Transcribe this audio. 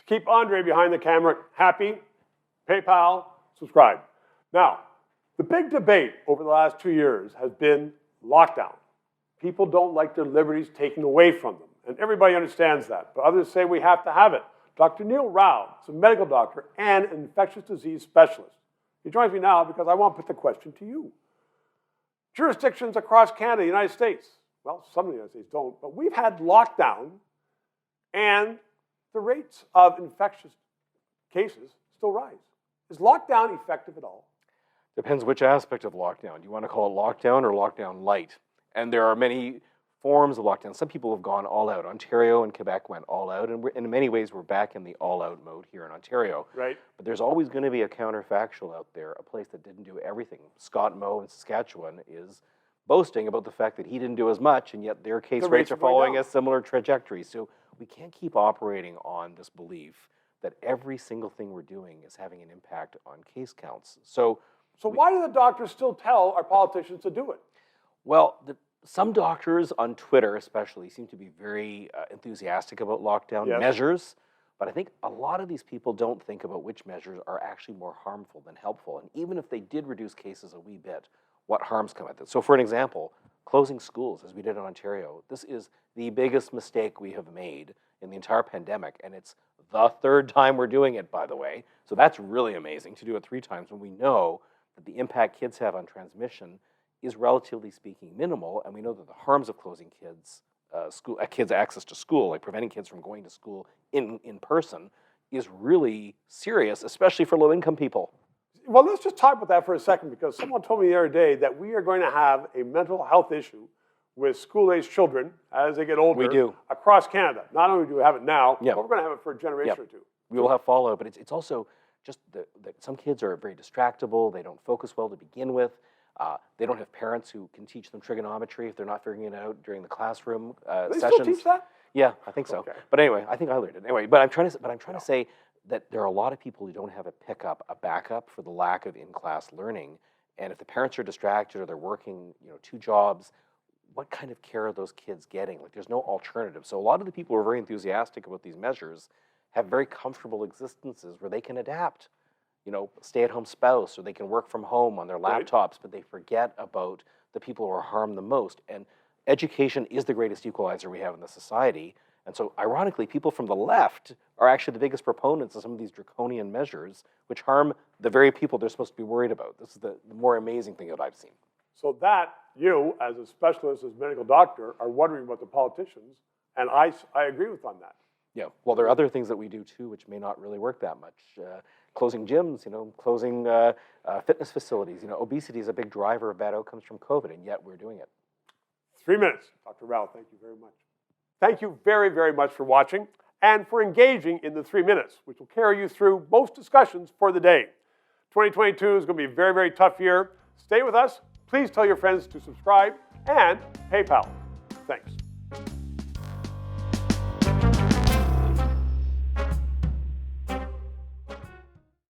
keep Andre behind the camera happy, PayPal, subscribe. Now, the big debate over the last 2 years has been lockdown. People don't like their liberties taken away from them, and everybody understands that, but others say we have to have it. Dr. Neil Rao is a medical doctor and an infectious disease specialist. He joins me now because I want to put the question to you. Jurisdictions across Canada, United States, well, some of the United States don't, but we've had lockdown and the rates of infectious cases still rise. Is lockdown effective at all? Depends which aspect of lockdown. Do you want to call it lockdown or lockdown light? And there are many forms of lockdown. Some people have gone all out. Ontario and Quebec went all out, and in many ways we're back in the all-out mode here in Ontario. Right. But there's always going to be a counterfactual out there, a place that didn't do everything. Scott Moe in Saskatchewan is boasting about the fact that he didn't do as much, and yet their case rates are following a similar trajectory. So we can't keep operating on this belief that every single thing we're doing is having an impact on case counts. So why do the doctors still tell our politicians to do it? Well, some doctors on Twitter especially seem to be very enthusiastic about lockdown measures, but I think a lot of these people don't think about which measures are actually more harmful than helpful. And even if they did reduce cases a wee bit, what harms come with it? So for an example, closing schools, as we did in Ontario, this is the biggest mistake we have made in the entire pandemic, and it's the third time we're doing it, by the way. So that's really amazing to do it 3 times when we know that the impact kids have on transmission is relatively speaking minimal, and we know that the harms of closing kids' access to school, like preventing kids from going to school in person, is really serious, especially for low-income people. Well, let's just talk about that for a second, because someone told me the other day that we are going to have a mental health issue with school-aged children as they get older. We do. Across Canada. Not only do we have it now, but we're going to have it for a generation or two. We will have follow-up, but it's also just that some kids are very distractible. They don't focus well to begin with. They don't have parents who can teach them trigonometry if they're not figuring it out during the classroom They sessions. still teach that? Yeah, I think so. Okay. But anyway, I think I learned it. Anyway, but I'm trying to say that there are a lot of people who don't have a backup for the lack of in-class learning. And if the parents are distracted or they're working, 2 jobs, what kind of care are those kids getting? Like, there's no alternative. So a lot of the people who are very enthusiastic about these measures have very comfortable existences where they can adapt. Stay-at-home spouse, or they can work from home on their laptops, but they forget about the people who are harmed the most. And education is the greatest equalizer we have in the society. And so, ironically, people from the left are actually the biggest proponents of some of these draconian measures, which harm the very people they're supposed to be worried about. This is the more amazing thing that I've seen. So that you, as a specialist, as a medical doctor, are wondering about the politicians, and I agree with on that. Yeah, well, there are other things that we do too, which may not really work that much. Closing gyms, closing fitness facilities. Obesity is a big driver of bad outcomes from COVID, and yet we're doing it. 3 minutes. Dr. Rao, thank you very much. Thank you very, very much for watching and for engaging in the 3 minutes, which will carry you through most discussions for the day. 2022 is going to be a very, very tough year. Stay with us. Please tell your friends to subscribe and PayPal. Thanks.